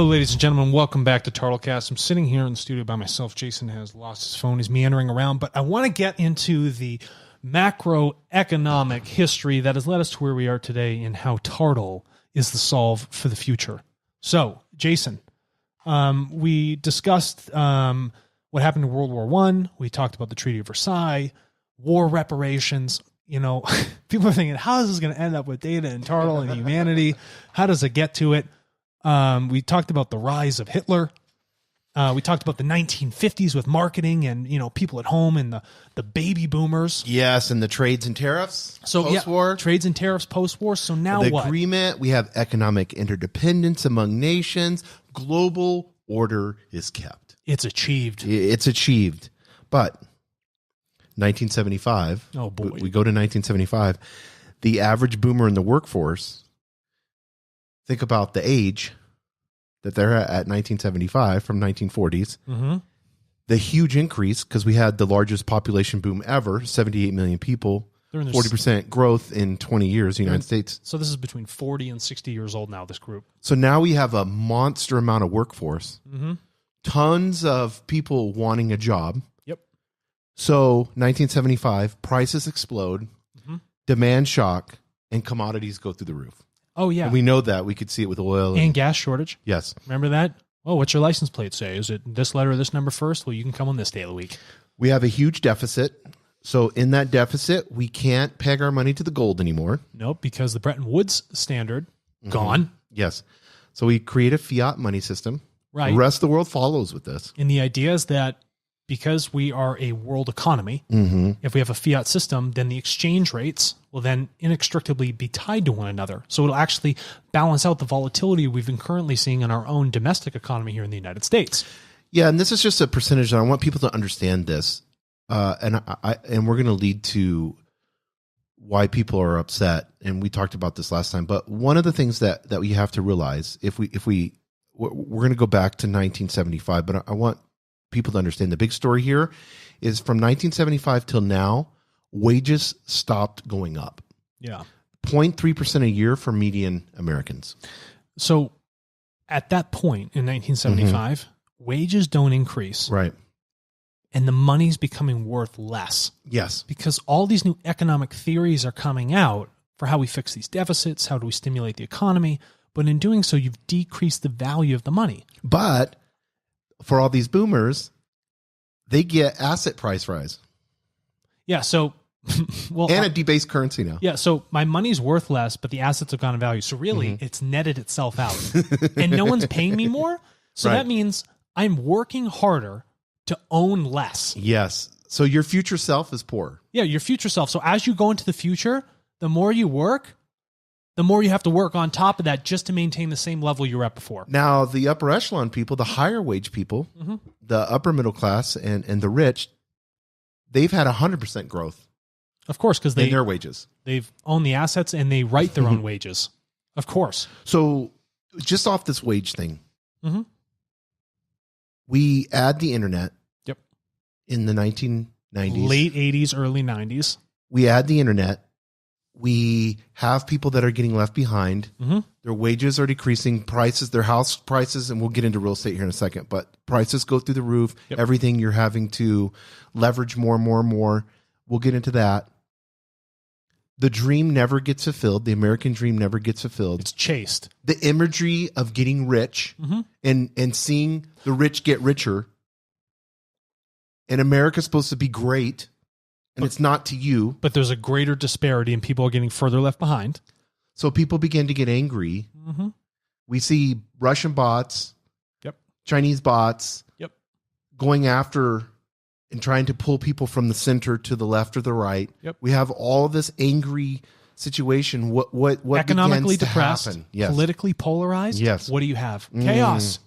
Hello, ladies and gentlemen. Welcome back to TARTLEcast. I'm sitting here in the studio by myself. Jason has lost his phone. He's meandering around. But I want to get into the macroeconomic history that has led us to where we are today and how TARTLE is the solve for the future. So, Jason, we discussed what happened in World War I. We talked about the Treaty of Versailles, war reparations. You know, people are thinking, how is this going to end up with data and TARTLE and humanity? How does it get to it? We talked about the rise of Hitler. We talked about the 1950s with marketing and, you know, people at home and the baby boomers. Yes, and the trades and tariffs post-war. Yeah, trades and tariffs post-war. So now the what? agreement, we have economic interdependence among nations. Global order is kept. It's achieved. It's achieved. But 1975, oh boy, we go to 1975, the average boomer in the workforce, think about the age that they're at 1975 from 1940s. Mm-hmm. The huge increase, because we had the largest population boom ever, 78 million people, 40% growth in 20 years in the United States. So this is between 40 and 60 years old now, this group. So now we have a monster amount of workforce, Mm-hmm. tons of people wanting a job. Yep. So 1975, prices explode, Mm-hmm. demand shock, and commodities go through the roof. Oh, yeah. And we know that. We could see it with oil. And gas shortage. Yes. Remember that? Oh, what's your license plate say? Is it this letter or this number first? Well, you can come on this day of the week. We have a huge deficit. So in that deficit, we can't peg our money to the gold anymore. Nope, because the Bretton Woods standard, gone. Yes. So we create a fiat money system. Right. The rest of the world follows with this. And the idea is that because we are a world economy, if we have a fiat system, then the exchange rates will then inextricably be tied to one another. So it'll actually balance out the volatility we've been currently seeing in our own domestic economy here in the United States. Yeah, and this is just a percentage, and I want people to understand this. And we're going to lead to why people are upset, and we talked about this last time. But one of the things that we have to realize, we're going to go back to 1975, but I want people to understand the big story here is from 1975 till now, wages stopped going up. Yeah. 0.3% a year for median Americans. So at that point in 1975, wages don't increase. Right. And the money's becoming worth less. Yes. Because all these new economic theories are coming out for how we fix these deficits, how do we stimulate the economy. But in doing so, you've decreased the value of the money. But for all these boomers, they get asset price rise. Yeah, so well, and a debased currency now. Yeah, so my money's worth less, but the assets have gone in value. So really, it's netted itself out. And no one's paying me more. So Right. that means I'm working harder to own less. Yes. So your future self is poor. Yeah, your future self. So as you go into the future, the more you work, the more you have to work on top of that just to maintain the same level you were at before. Now, the upper echelon people, the higher wage people, the upper middle class and the rich, they've had 100% growth. Of course, because in their wages. They've owned the assets and they write their own wages. Of course. So just off this wage thing, we add the internet. Yep. In the 1990s. Late 80s, early 90s. We add the internet. We have people that are getting left behind. Their wages are decreasing. Prices, their house prices, and we'll get into real estate here in a second, but prices go through the roof. Yep. Everything you're having to leverage more and more and more. We'll get into that. The dream never gets fulfilled. The American dream never gets fulfilled. It's chased. The imagery of getting rich and seeing the rich get richer. And America's supposed to be great. And it's not to you. But there's a greater disparity and people are getting further left behind. So people begin to get angry. We see Russian bots, Chinese bots going after and trying to pull people from the center to the left or the right. We have all this angry situation. What economically begins to depressed, happen? Yes. politically polarized? Yes. What do you have? Chaos.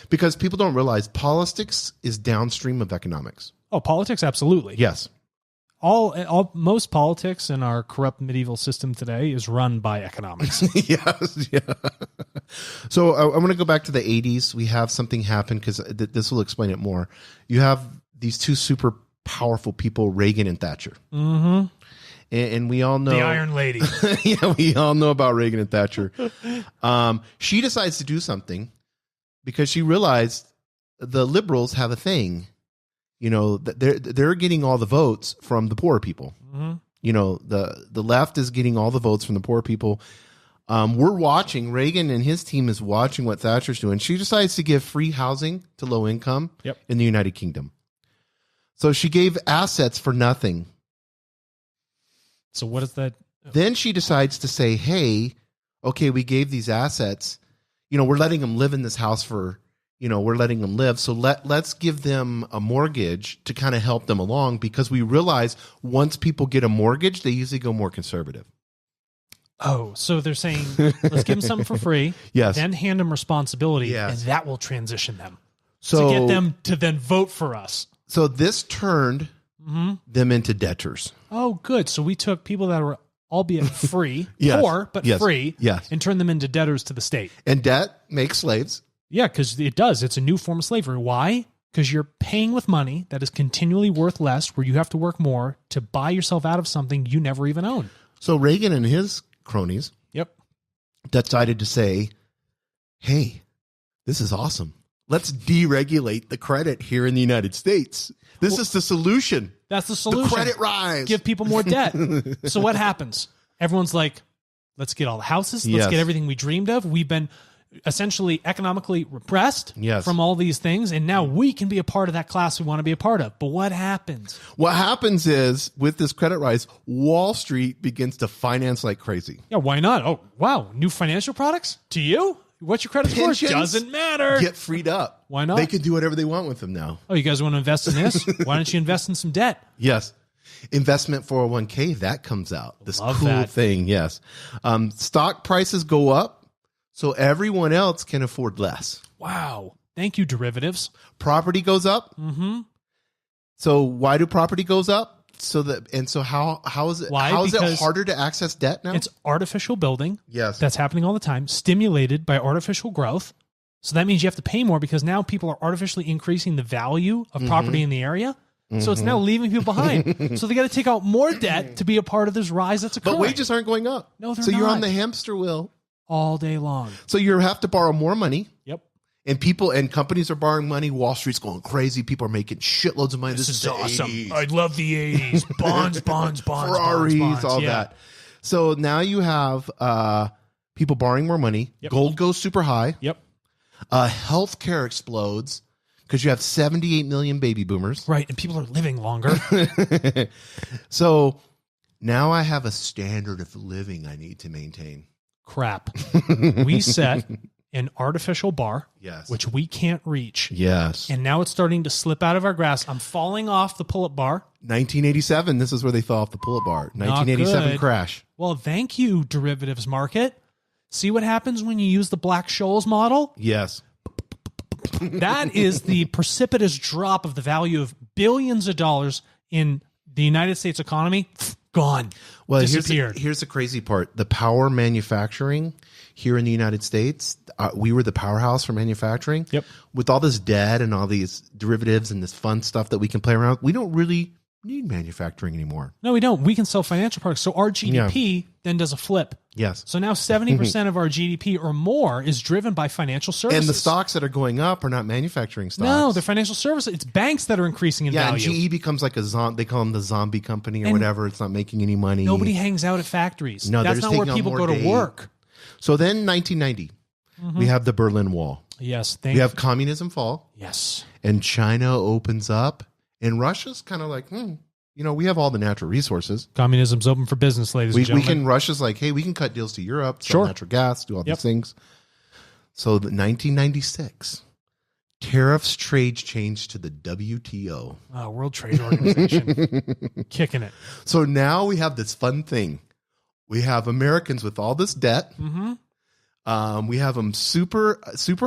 Because people don't realize politics is downstream of economics. Oh, politics, absolutely. Yes. Most politics in our corrupt medieval system today is run by economics. Yes, yeah. So I want to go back to the 80s. We have something happen because this will explain it more. You have these two super powerful people, Reagan and Thatcher. And we all know the Iron Lady. Yeah, we all know about Reagan and Thatcher. She decides to do something because she realized the liberals have a thing, that they're getting all the votes from the poor people. Mm-hmm. The left is getting all the votes from the poor people. We're watching, Reagan and his team is watching what Thatcher's doing. She decides to give free housing to low income in the United Kingdom. So she gave assets for nothing. So what is that? Then she decides to say, hey, okay, we gave these assets. We're letting them live in this house we're letting them live. So let's give them a mortgage to kind of help them along, because we realize once people get a mortgage, they usually go more conservative. Oh, so they're saying, let's give them something for free. Yes. Then hand them responsibility. Yes. And that will transition them So to get them to then vote for us. So this turned them into debtors. Oh, good. So we took people that were albeit free, Yes. poor, but Yes. free, Yes. and turned them into debtors to the state. And debt makes slaves. Yeah, because it does. It's a new form of slavery. Why? Because you're paying with money that is continually worth less, where you have to work more to buy yourself out of something you never even owned. So Reagan and his cronies decided to say, hey, this is awesome. Let's deregulate the credit here in the United States. This is the solution. That's the solution. The credit rise. Give people more debt. So what happens? Everyone's like, let's get all the houses. Let's get everything we dreamed of. We've been essentially economically repressed from all these things, and now we can be a part of that class we want to be a part of. But what happens? What happens is, with this credit rise, Wall Street begins to finance like crazy. Yeah, why not? Oh, wow. New financial products to you? What's your credit score? Pensions Doesn't matter. Get freed up. Why not? They can do whatever they want with them now. Oh, you guys want to invest in this? Why don't you invest in some debt? Yes. Investment 401k, that comes out. This Love cool that. thing, yes. Stock prices go up, so everyone else can afford less. Wow. Thank you, derivatives. Property goes up. Mm-hmm. So why do property goes up? So how is it? Why? How is it Because harder to access debt now? It's artificial building. Yes. That's happening all the time, stimulated by artificial growth. So that means you have to pay more because now people are artificially increasing the value of property in the area. So it's now leaving people behind. So they got to take out more debt to be a part of this rise that's occurring. But wages aren't going up. No, they're so you're not. on the hamster wheel all day long. So you have to borrow more money. Yep. And people and companies are borrowing money. Wall Street's going crazy. People are making shitloads of money. This is awesome. 80s. I love the 80s. Bonds, Ferraris, bonds. all that. So now you have people borrowing more money. Yep. Gold goes super high. Yep. Healthcare explodes because you have 78 million baby boomers. Right. And people are living longer. So now I have a standard of living I need to maintain. Crap. We set an artificial bar, which we can't reach. Yes. And now it's starting to slip out of our grasp. I'm falling off the pull-up bar. 1987, this is where they fell off the pull-up bar. 1987 crash. Well, thank you, derivatives market. See what happens when you use the Black-Scholes model? Yes. That is the precipitous drop of the value of billions of dollars in the United States economy. Gone. Well, disappeared. Here's the crazy part. The power manufacturing here in the United States, we were the powerhouse for manufacturing. Yep. With all this debt and all these derivatives and this fun stuff that we can play around with, we don't really need manufacturing anymore. No, we don't. We can sell financial products. So our GDP then does a flip. Yes. So now 70% of our GDP or more is driven by financial services. And the stocks that are going up are not manufacturing stocks. No, they're financial services. It's banks that are increasing in value. Yeah, and GE becomes like a zombie. They call them the zombie company or whatever. It's not making any money. Nobody hangs out at factories. No, that's not where people go to work. So then 1990, we have the Berlin Wall. Yes. We have communism fall. Yes. And China opens up. And Russia's kind of like, we have all the natural resources. Communism's open for business, ladies and gentlemen. Russia's like, hey, we can cut deals to Europe, sell natural gas, do all these things. So the 1996, tariffs trade changed to the WTO. World Trade Organization. Kicking it. So now we have this fun thing. We have Americans with all this debt. Mm-hmm. We have them super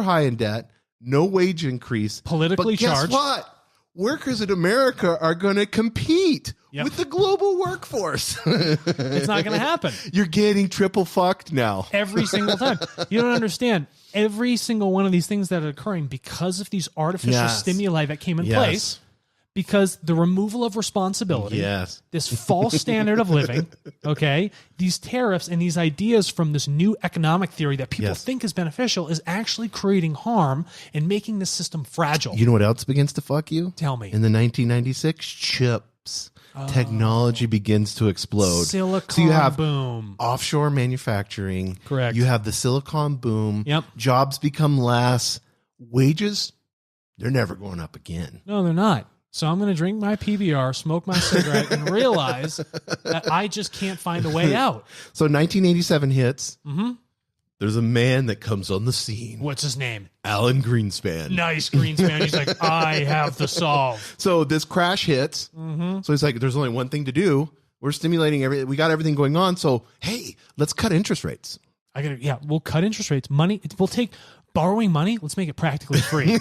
high in debt, no wage increase. Politically charged. Guess what? Workers in America are going to compete with the global workforce. It's not going to happen. You're getting triple fucked now. Every single time. You don't understand. Every single one of these things that are occurring because of these artificial stimuli that came in place, Because the removal of responsibility, Yes. this false standard of living, okay, these tariffs and these ideas from this new economic theory that people Yes. think is beneficial is actually creating harm and making the system fragile. You know what else begins to fuck you? Tell me. In the 1996, chips. Technology begins to explode. Silicon so you have boom. offshore manufacturing. Correct. You have the silicon boom. Yep. Jobs become less. Wages, they're never going up again. No, they're not. So I'm going to drink my PBR, smoke my cigarette, and realize that I just can't find a way out. So 1987 hits. Mm-hmm. There's a man that comes on the scene. What's his name? Alan Greenspan. Nice Greenspan. He's like, I have the solve. So this crash hits. Mm-hmm. So he's like, there's only one thing to do. We're stimulating everything. We got everything going on. So, hey, let's cut interest rates. We'll cut interest rates. Money, we'll take borrowing money. Let's make it practically free.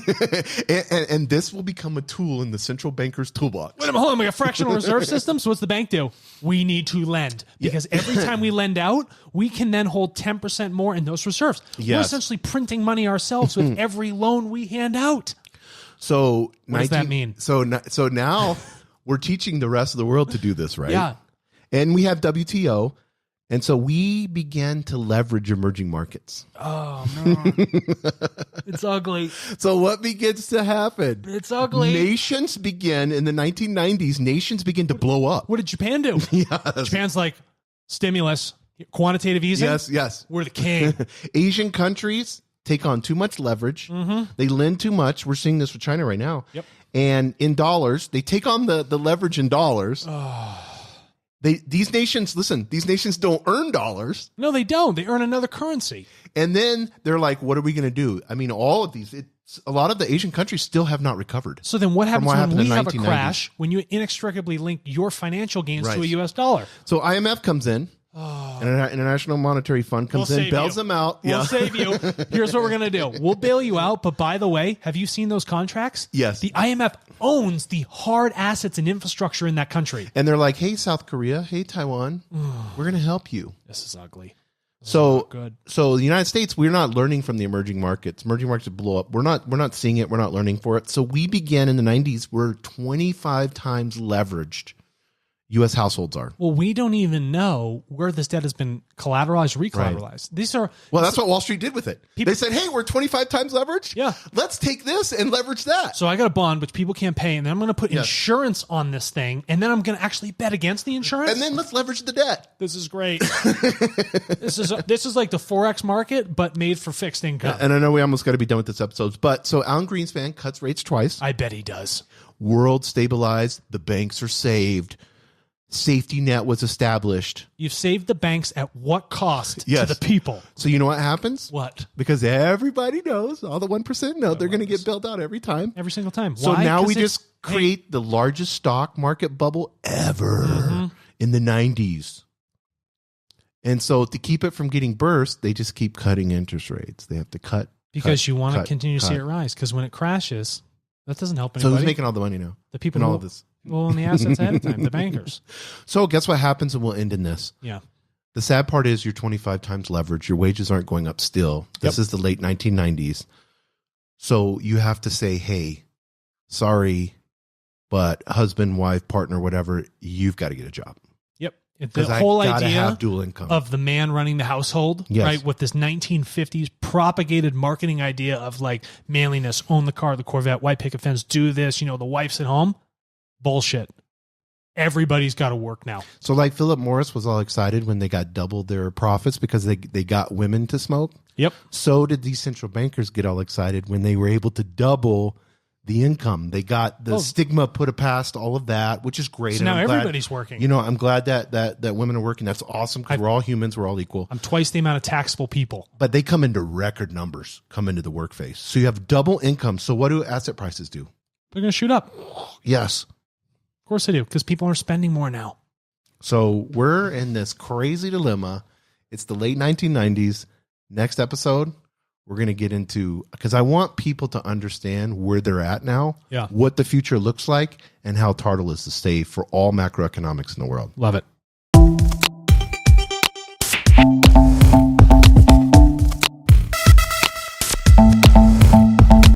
and this will become a tool in the central banker's toolbox. Wait a minute, hold on. We got fractional reserve system. So what's the bank do? We need to lend because every time we lend out, we can then hold 10% more in those reserves. We're Yes. essentially printing money ourselves with every loan we hand out. So What does that mean? So now we're teaching the rest of the world to do this, right? Yeah. And we have WTO. And so we began to leverage emerging markets. Oh, no. It's ugly. So what begins to happen? It's ugly. Nations begin in the 1990s. Nations begin to blow up. What did Japan do? Yes. Japan's like, stimulus, quantitative easing. Yes. We're the king. Asian countries take on too much leverage. Mm-hmm. They lend too much. We're seeing this with China right now. Yep. And in dollars, they take on the leverage in dollars. These nations don't earn dollars. No, they don't. They earn another currency. And then they're like, what are we going to do? I mean, all of these, a lot of the Asian countries still have not recovered. So then what happens what when happened we in have a 1990s? crash, when you inextricably link your financial gains to a Right. U.S. dollar? So IMF comes in. International Monetary Fund comes We'll in, save bails you. them out. We'll save you. Here's what we're going to do. We'll bail you out. But by the way, have you seen those contracts? Yes. The IMF owns the hard assets and infrastructure in that country. And they're like, hey, South Korea, hey, Taiwan, we're going to help you. This is ugly. So Good. So the United States, we're not learning from the emerging markets. Emerging markets blow up. We're not seeing it. We're not learning for it. So we began in the 90s. We're 25 times leveraged. U.S. households are. Well, we don't even know where this debt has been collateralized, recollateralized. These are That's what Wall Street did with it. They said, hey, we're 25 times leveraged. Yeah. Let's take this and leverage that. so I got a bond which people can't pay, and then I'm going to put insurance on this thing, and then I'm going to actually bet against the insurance. And then let's leverage the debt. This is great. This is like the Forex market, but made for fixed income. And I know we almost got to be done with this episode, but so Alan Greenspan cuts rates twice. I bet he does. World stabilized. The banks are saved. Safety net was established. You've saved the banks at what cost Yes. to the people? So you know what happens? What? Because everybody knows, all the 1% know they're going to get bailed out every time. Every single time. So Why? now 'Cause we it's- just create the largest stock market bubble ever in the 90s. And so to keep it from getting burst, they just keep cutting interest rates. They have to cut. because you want to cut, continue to see cut. it rise. Because when it crashes, that doesn't help So anybody. who's making all the money now? the people in all who of this? Well, in the assets ahead of time, the bankers. So guess what happens, and we'll end in this. Yeah. The sad part is you're 25 times leverage. Your wages aren't going up still. This is the late 1990s. So you have to say, hey, sorry, but husband, wife, partner, whatever, you've got to get a job. Yep. The Because I whole gotta idea have dual income. of the man running the household, Yes. right? With this 1950s propagated marketing idea of like manliness, own the car, the Corvette, white picket fence, do this, the wife's at home. Bullshit. Everybody's got to work now. So like Philip Morris was all excited when they got double their profits because they got women to smoke. Yep. So did these central bankers get all excited when they were able to double the income. They got the stigma put past all of that, which is great. So and now I'm glad- everybody's working. I'm glad that women are working. That's awesome because we're all humans. We're all equal. I'm twice the amount of taxable people. But they come into record numbers, come into the work phase. So you have double income. So what do asset prices do? They're going to shoot up. Yes. Of course they do, because people are spending more now. So we're in this crazy dilemma. It's the late 1990s. Next episode, we're going to get into, because I want people to understand where they're at now, Yeah. what the future looks like, and how TARTLE is to stay for all macroeconomics in the world. Love it.